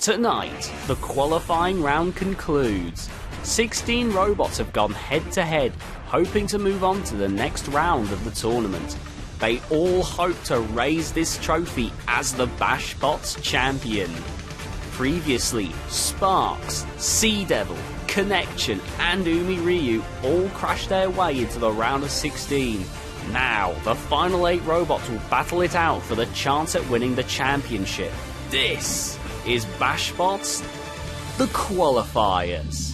Tonight, the qualifying round concludes. 16 robots have gone head to head, hoping to move on to the next round of the tournament. They all hope to raise this trophy as the BASHBOTS champion. Previously, Sparks, Sea Devil, Connection and Umi Ryu all crashed their way into the round of 16. Now, the final 8 robots will battle it out for the chance at winning the championship. This is BASHBOTS, the qualifiers.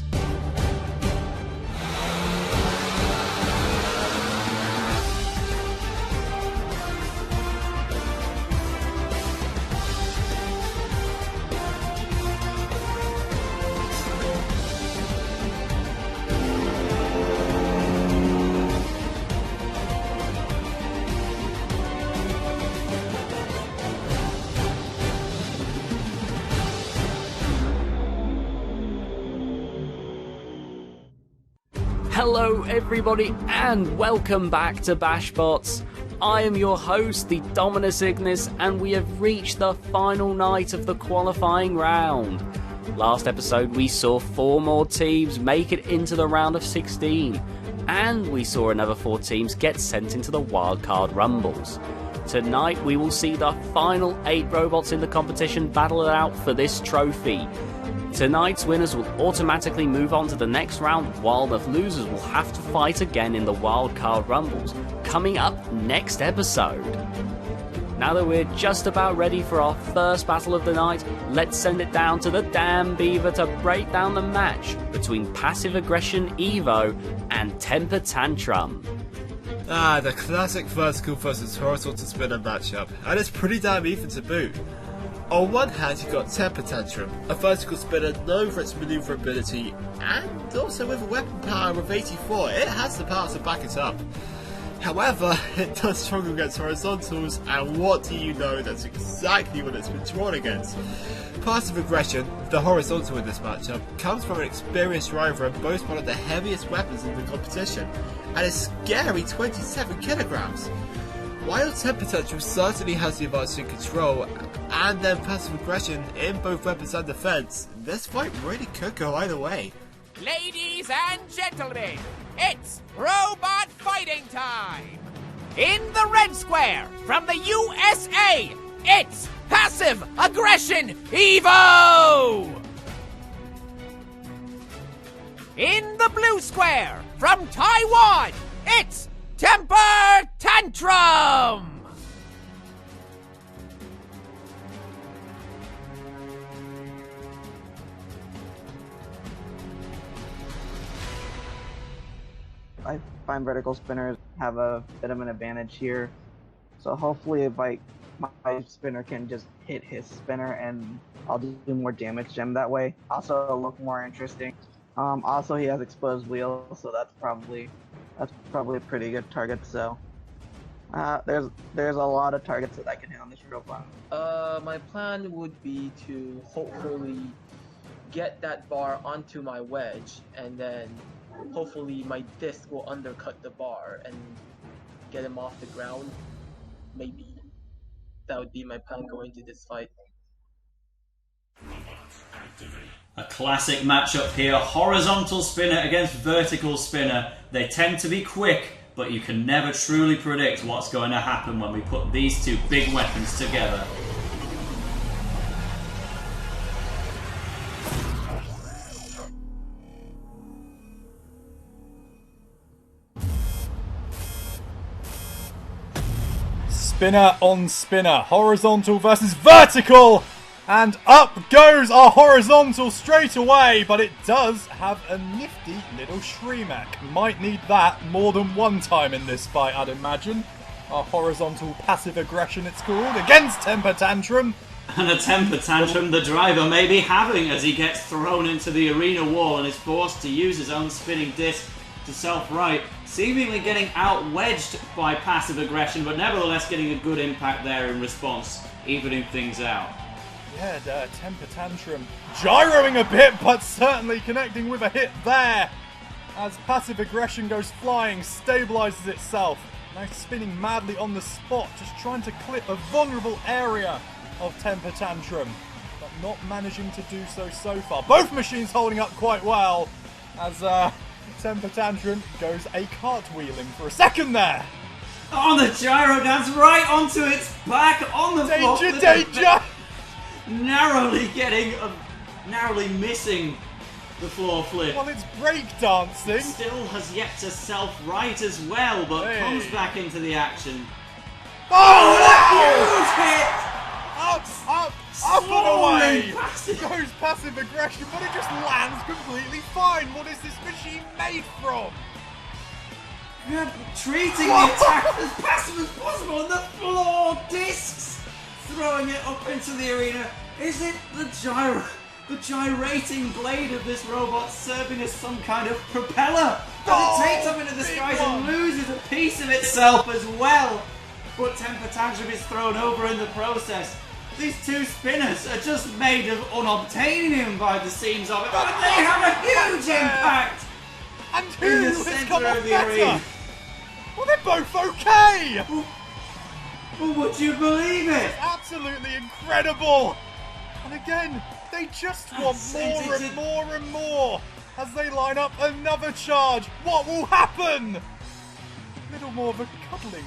Hello everybody and welcome back to BASHBOTS. I am your host, the Dominus Ignis, and we have reached the final night of the qualifying round. Last episode we saw 4 more teams make it into the round of 16, and we saw another 4 teams get sent into the Wildcard Rumbles. Tonight we will see the final 8 robots in the competition battle it out for this trophy. Tonight's winners will automatically move on to the next round, while the losers will have to fight again in the Wildcard Rumbles, coming up next episode. Now that we're just about ready for our first battle of the night, let's send it down to the Damn Beaver to break down the match between Passive Aggression Evo and Temper Tantrum. The classic vertical versus horizontal spinner matchup, and it's pretty damn even to boot. On one hand, you've got Temper Tantrum, a vertical spinner known for its maneuverability, and also with a weapon power of 84, it has the power to back it up. However, it does struggle against horizontals, and what do you know, that's exactly what it's been drawn against. Passive Aggression, the horizontal in this matchup, comes from an experienced driver and boasts one of the heaviest weapons in the competition, and a scary 27 kilograms. While Temper Tantrum certainly has the advantage in control, and then Passive Aggression in both weapons and defense, this fight really could go either way. Ladies and gentlemen, it's robot fighting time! In the red square, from the USA, it's Passive Aggression Evo! In the blue square, from Taiwan, it's Temper Tantrum! I find vertical spinners have a bit of an advantage here. So hopefully if my spinner can just hit his spinner and I'll do more damage to him that way. Also it'll look more interesting. Also he has exposed wheels, so that's probably a pretty good target. So there's a lot of targets that I can hit on this robot. My plan would be to hopefully get that bar onto my wedge, and then hopefully my disc will undercut the bar and get him off the ground. Maybe that would be my plan going into this fight. A classic matchup here, horizontal spinner against vertical spinner. They tend to be quick, but you can never truly predict what's going to happen when we put these 2 big weapons together. Spinner on spinner, horizontal versus vertical, and up goes our horizontal straight away, but it does have a nifty little Shreemak. Might need that more than one time in this fight, I'd imagine. Our horizontal passive aggression, it's called, against Temper Tantrum. And a temper tantrum the driver may be having as he gets thrown into the arena wall and is forced to use his own spinning disc to self-right, seemingly getting out-wedged by passive aggression, but nevertheless getting a good impact there in response, evening things out. Yeah, Temper Tantrum gyroing a bit, but certainly connecting with a hit there. As passive aggression goes flying, stabilizes itself. Now spinning madly on the spot, just trying to clip a vulnerable area of Temper Tantrum. But not managing to do so far. Both machines holding up quite well as Temper Tantrum goes a cartwheeling for a second there. On the gyro dance, right onto its back, on the floor. Danger! Narrowly missing the floor flip. Well, it's breakdancing. Still has yet to self-right as well, but comes back into the action. Oh, Huge hit! Up and away! Passive. Goes passive aggression, but it just lands completely fine. What is this machine made from? Treating the attack as passive as possible on the floor discs, throwing it up into the arena. Is it the gyrating blade of this robot serving as some kind of propeller as it takes up into the skies and loses a piece of itself as well? But Temper Tantrum is thrown over in the process. These two spinners are just made of unobtainium by the seams of it, but they have a huge impact And in who the has centre come off of the better? arena. Well, they're both okay! Well, would you believe it? Absolutely incredible! And again, they just want more and more and more as they line up another charge. What will happen? Little more of a cuddling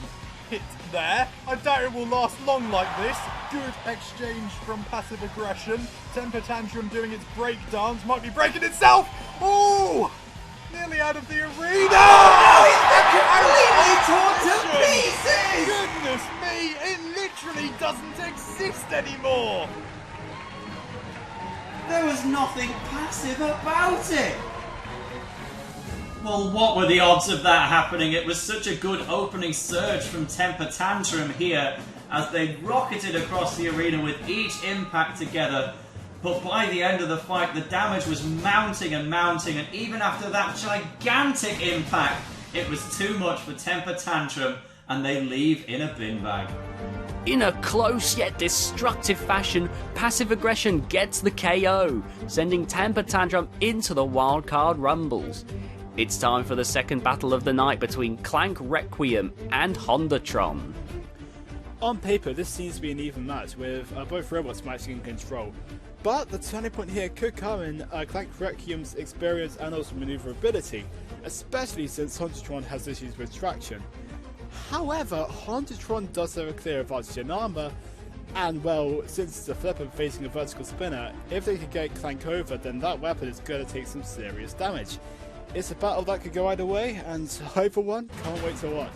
hit there. I doubt it will last long like this. Good exchange from passive aggression. Temper Tantrum doing its breakdance. Might be breaking itself. Ooh! Nearly out of the arena. Completely torn to pieces! Goodness me, it literally doesn't exist anymore. There was nothing passive about it. Well, what were the odds of that happening? It was such a good opening surge from Temper Tantrum here as they rocketed across the arena with each impact together. But by the end of the fight, the damage was mounting and mounting, and even after that gigantic impact, it was too much for Temper Tantrum, and they leave in a bin bag. In a close yet destructive fashion, passive aggression gets the KO, sending Temper Tantrum into the Wildcard Rumbles. It's time for the second battle of the night between Clank Requiem and Hondatron. On paper, this seems to be an even match, with both robots matching in control. But the turning point here could come in Clank Requiem's experience and also maneuverability, especially since Hondatron has issues with traction. However, Hondatron does have a clear advantage in armor, and well, since it's a flipper facing a vertical spinner, if they could get Clank over, then that weapon is going to take some serious damage. It's a battle that could go either way, and I for one can't wait to watch.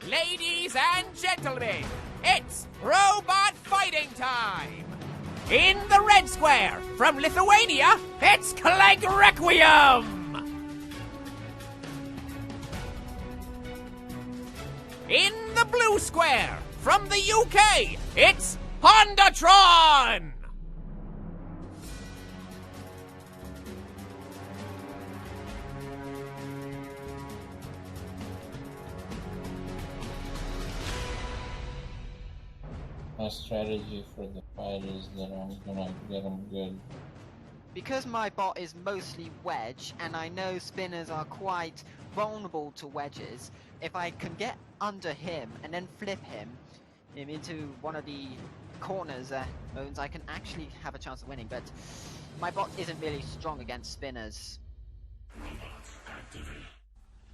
Ladies and gentlemen, it's robot fighting time! In the red square, from Lithuania, it's Clank Requiem! In the blue square, from the UK, it's Hondatron! My strategy for the fight is that I'm gonna get them good. Because my bot is mostly wedge, and I know spinners are quite vulnerable to wedges, if I can get under him and then flip him into one of the corners modes, I can actually have a chance of winning, but my bot isn't really strong against spinners.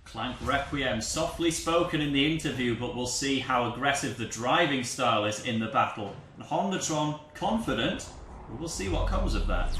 Clank Requiem, softly spoken in the interview, but we'll see how aggressive the driving style is in the battle. And Hondatron, confident, but we'll see what comes of that.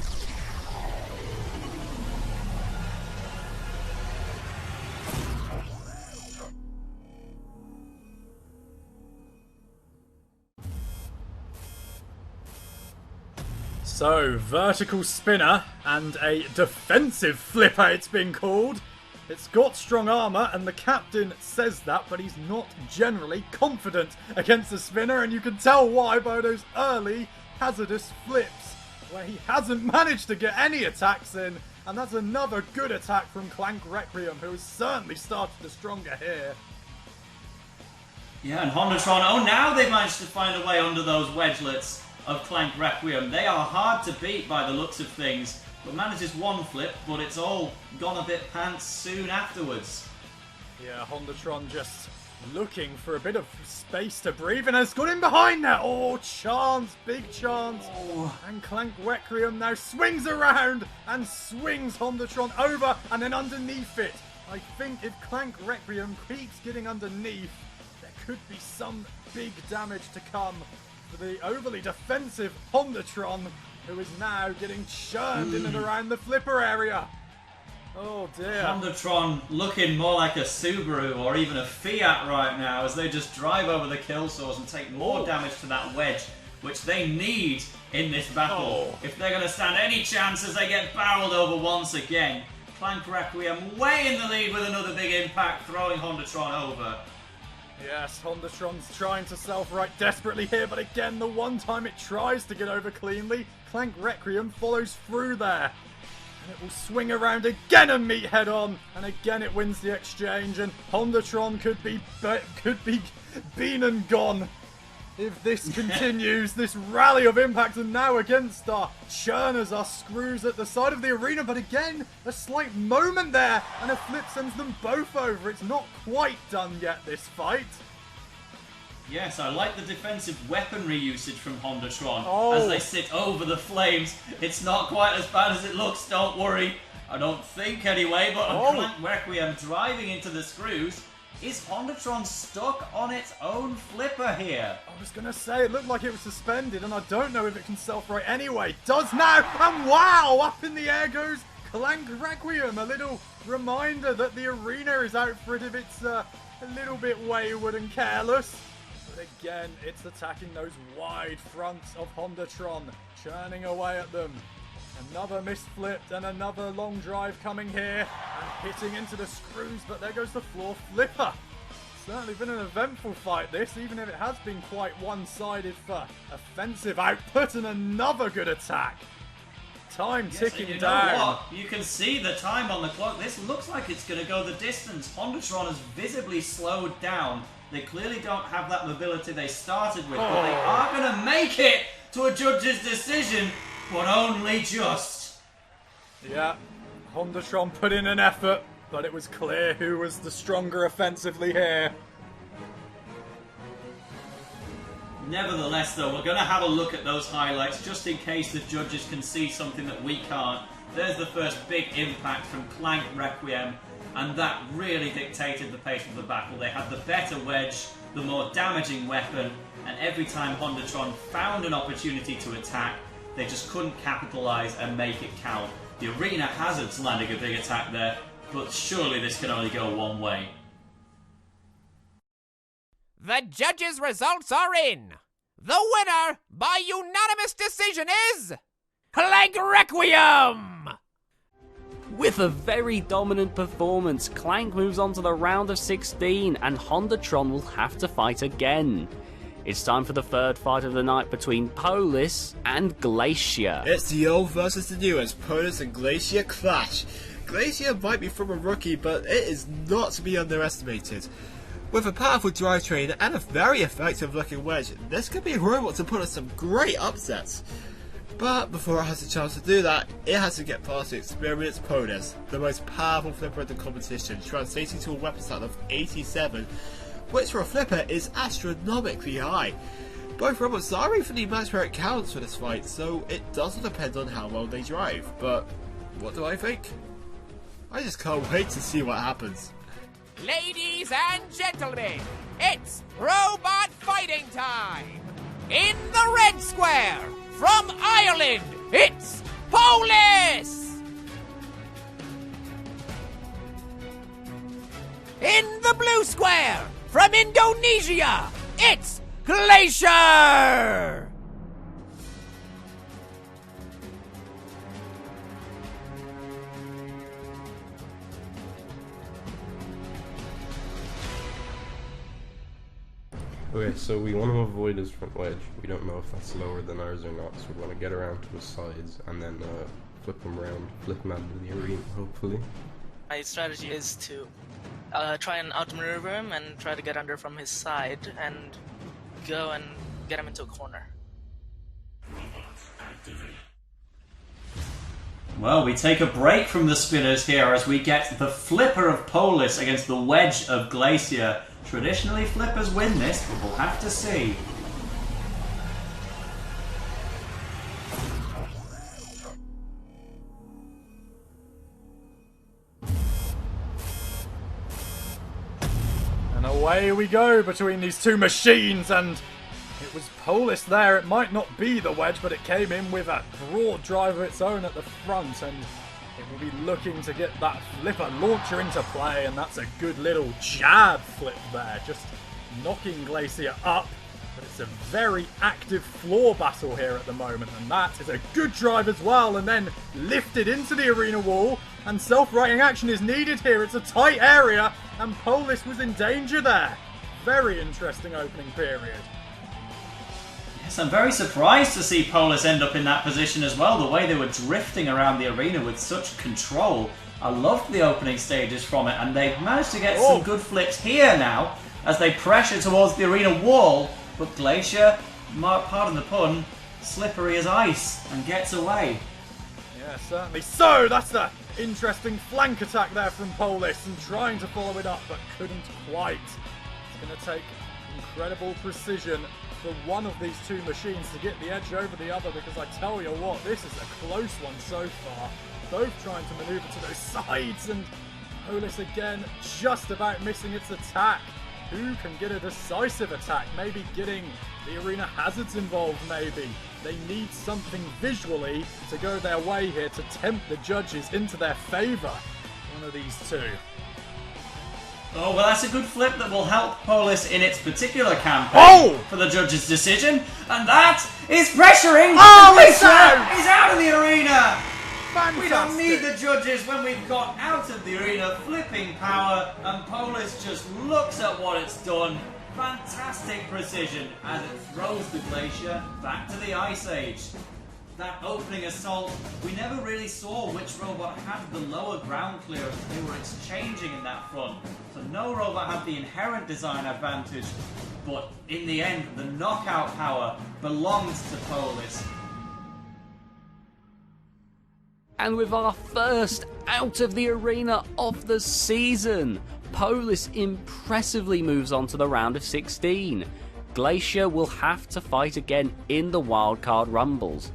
So, vertical spinner and a defensive flipper it's been called. It's got strong armour, and the captain says that, but he's not generally confident against the spinner, and you can tell why by those early hazardous flips, where he hasn't managed to get any attacks in, and that's another good attack from Clank Requiem, who has certainly started the stronger here. Yeah, and Hondatron, oh, now they've managed to find a way under those wedgelets of Clank Requiem. They are hard to beat by the looks of things. But manages one flip, but it's all gone a bit pants soon afterwards. Yeah, Hondatron just looking for a bit of space to breathe and has got in behind there. Oh, chance, big chance. And Clank Requiem now swings around and swings Hondatron over and then underneath it. I think if Clank Requiem keeps getting underneath, there could be some big damage to come for the overly defensive Hondatron, who is now getting churned in and around the flipper area. Oh dear. Hondatron looking more like a Subaru or even a Fiat right now as they just drive over the kill source and take more damage to that wedge, which they need in this battle. If they're going to stand any chance as they get barreled over once again. Clank Requiem way in the lead with another big impact, throwing Hondatron over. Yes, Hondatron's trying to self-right desperately here, but again, the one time it tries to get over cleanly, Clank Requiem follows through there. And it will swing around again and meet head-on, and again it wins the exchange, and Hondatron could be been and gone if this continues, this rally of impact, and now against our churners, our screws at the side of the arena, but again, a slight moment there, and a flip sends them both over. It's not quite done yet, this fight. Yes, I like the defensive weaponry usage from Hondatron as they sit over the flames. It's not quite as bad as it looks, don't worry. I don't think anyway, but Clank Requiem driving into the screws. Is Hondatron stuck on its own flipper here? I was going to say, it looked like it was suspended, and I don't know if it can self-right anyway. Does now, and wow, up in the air goes Clank Requiem. A little reminder that the arena is out for it if it's a little bit wayward and careless. But again, it's attacking those wide fronts of Hondatron, churning away at them. Another misflipped and another long drive coming here and hitting into the screws, but there goes the floor flipper. Certainly been an eventful fight this, even if it has been quite one-sided for offensive output, and another good attack. Time ticking you know down. What? You can see the time on the clock. This looks like it's going to go the distance. Hondatron has visibly slowed down. They clearly don't have that mobility they started with, but they are going to make it to a judge's decision. But only just. Yeah, Hondatron put in an effort, but it was clear who was the stronger offensively here. Nevertheless, though, we're going to have a look at those highlights just in case the judges can see something that we can't. There's the first big impact from Clank Requiem, and that really dictated the pace of the battle. They had the better wedge, the more damaging weapon, and every time Hondatron found an opportunity to attack, they just couldn't capitalise and make it count. The arena hazards landing a big attack there, but surely this can only go one way. The judges' results are in. The winner by unanimous decision is Clank Requiem! With a very dominant performance, Clank moves on to the round of 16 and Hondatron will have to fight again. It's time for the third fight of the night between Polis and Glacier. It's the old versus the new as Polis and Glacier clash. Glacier might be from a rookie, but it is not to be underestimated. With a powerful drivetrain and a very effective looking wedge, this could be a robot to put on some great upsets. But before it has a chance to do that, it has to get past the experienced Polis, the most powerful flipper in the competition, translating to a weapon stat of 87, which for a flipper is astronomically high. Both robots are evenly matched where it counts for this fight, so it doesn't depend on how well they drive. But what do I think? I just can't wait to see what happens. Ladies and gentlemen, it's robot fighting time! In the red square, from Ireland, it's Polis! In the blue square, from Indonesia, it's Glacier! Okay, so we want to avoid his front wedge. We don't know if that's lower than ours or not, so we want to get around to his sides and then flip him around, flip him out of the arena, hopefully. My strategy is to try and outmaneuver him and try to get under from his side and go and get him into a corner. Well, we take a break from the spinners here as we get the flipper of Polis against the wedge of Glacier. Traditionally, flippers win this, but we'll have to see. And away we go between these two machines, and it was Polis there. It might not be the wedge, but it came in with a broad drive of its own at the front, and it will be looking to get that flipper launcher into play, and that's a good little jab flip there, just knocking Glacier up. But it's a very active floor battle here at the moment, and that is a good drive as well, and then lifted into the arena wall, and self-righting action is needed here. It's a tight area, and Polis was in danger there. Very interesting opening period. Yes, I'm very surprised to see Polis end up in that position as well, the way they were drifting around the arena with such control. I loved the opening stages from it, and they've managed to get some good flips here now as they pressure towards the arena wall, but Glacier, pardon the pun, slippery as ice and gets away. Yeah, certainly. So, that's the interesting flank attack there from Polis, and trying to follow it up, but couldn't quite. It's going to take incredible precision for one of these two machines to get the edge over the other, because I tell you what, this is a close one so far. Both trying to maneuver to those sides, and Polis again just about missing its attack. Who can get a decisive attack? Maybe getting the arena hazards involved, maybe. They need something visually to go their way here to tempt the judges into their favour. One of these two. Oh, well, that's a good flip that will help Polis in its particular campaign for the judge's decision. And that is pressuring. It's He's out of the arena. Fantastic. We don't need the judges when we've got out of the arena flipping power, and Polis just looks at what it's done. Fantastic precision as it throws the Glacier back to the Ice Age. That opening assault, we never really saw which robot had the lower ground clearance. They were exchanging in that front, so no robot had the inherent design advantage, but in the end, the knockout power belongs to Polis. And with our first out of the arena of the season, Polis impressively moves on to the round of 16. Glacier will have to fight again in the Wildcard Rumbles.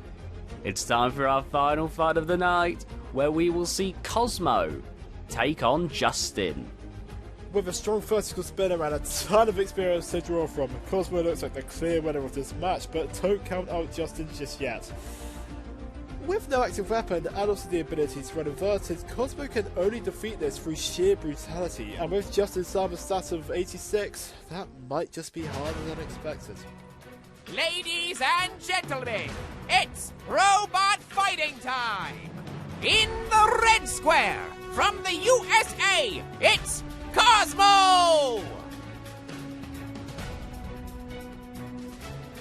It's time for our final fight of the night, where we will see Cosmo take on Justin. With a strong vertical spinner and a ton of experience to draw from, Cosmo looks like the clear winner of this match, but don't count out Justin just yet. With no active weapon and also the ability to run inverted, Cosmo can only defeat this through sheer brutality, and with Justin's armor stat of 86, that might just be harder than expected. Ladies and gentlemen, it's robot fighting time! In the red square, from the USA, it's Cosmo!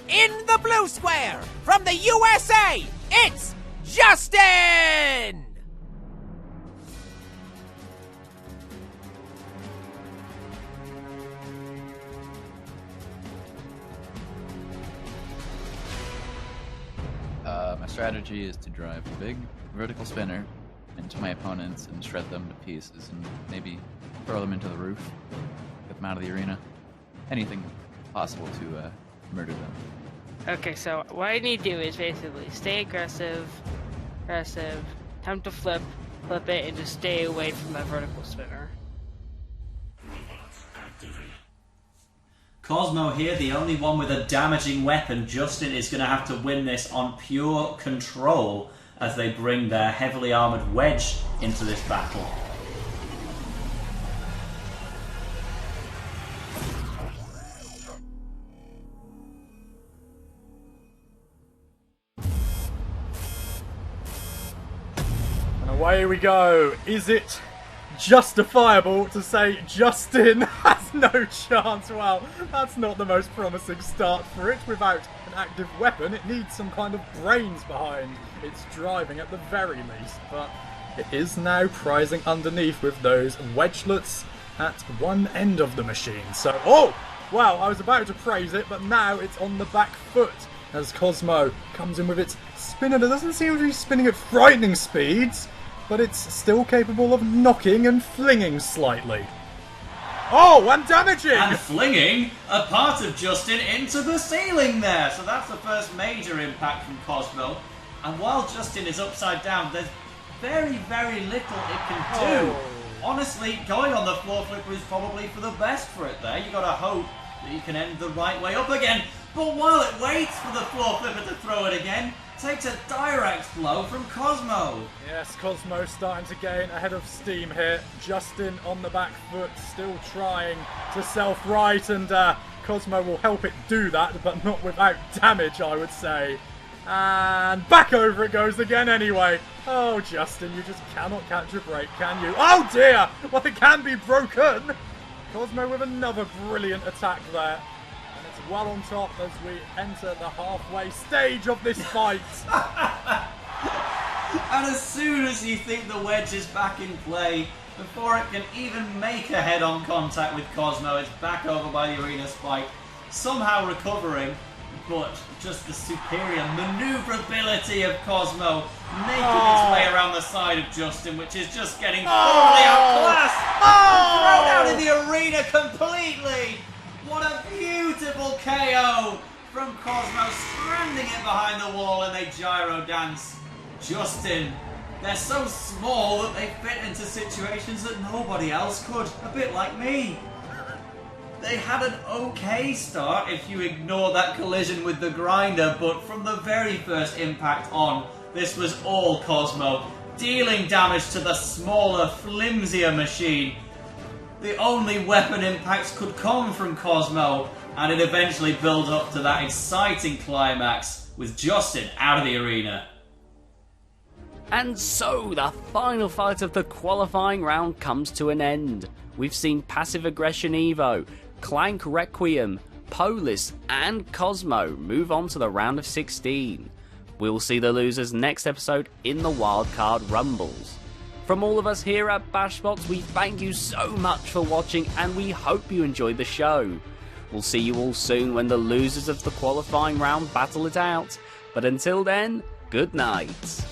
In the blue square, from the USA, it's Justin! My strategy is to drive a big vertical spinner into my opponents and shred them to pieces and maybe throw them into the roof, get them out of the arena. Anything possible to murder them. Okay, so what I need to do is basically stay aggressive, attempt to flip it, and just stay away from that vertical spinner. Cosmo here, the only one with a damaging weapon. Justin is going to have to win this on pure control as they bring their heavily armoured wedge into this battle. And away we go. Is it justifiable to say Justin has no chance? Well, that's not the most promising start for it. Without an active weapon, it needs some kind of brains behind its driving at the very least. But it is now prizing underneath with those wedgelets at one end of the machine. So, oh! Wow, I was about to praise it, but now it's on the back foot as Cosmo comes in with its spinner that doesn't seem to be spinning at frightening speeds, but it's still capable of knocking and flinging slightly. Oh, and damaging! And flinging a part of Justin into the ceiling there. So that's the first major impact from Cosmo. And while Justin is upside down, there's very, very little it can do. Honestly, going on the floor flipper is probably for the best for it there. You gotta hope that you can end the right way up again. But while it waits for the floor flipper to throw it again, takes a direct blow from Cosmo. Yes, Cosmo starting to gain a head of steam here. Justin on the back foot, still trying to self-right, and Cosmo will help it do that, but not without damage, I would say. And back over it goes again anyway. Oh, Justin, you just cannot catch a break, can you? Oh dear! Well, it can be broken! Cosmo with another brilliant attack there. And it's well on top as we enter the halfway stage of this fight. And as soon as you think the wedge is back in play, before it can even make a head-on contact with Cosmo, it's back over by the arena spike, somehow recovering. But just the superior maneuverability of Cosmo making its way around the side of Justin, which is just getting thoroughly outclassed and thrown out in the arena completely. What a beautiful KO from Cosmo, stranding it behind the wall in a gyro dance. Justin, they're so small that they fit into situations that nobody else could, a bit like me. They had an okay start if you ignore that collision with the grinder, but from the very first impact on, this was all Cosmo, dealing damage to the smaller, flimsier machine. The only weapon impacts could come from Cosmo, and it eventually built up to that exciting climax with Justin out of the arena. And so the final fight of the qualifying round comes to an end. We've seen Passive Aggression Evo, Clank Requiem, Polis and Cosmo move on to the round of 16. We'll see the losers next episode in the Wildcard Rumbles. From all of us here at BASHBOTS, we thank you so much for watching and we hope you enjoyed the show. We'll see you all soon when the losers of the qualifying round battle it out. But until then, good night.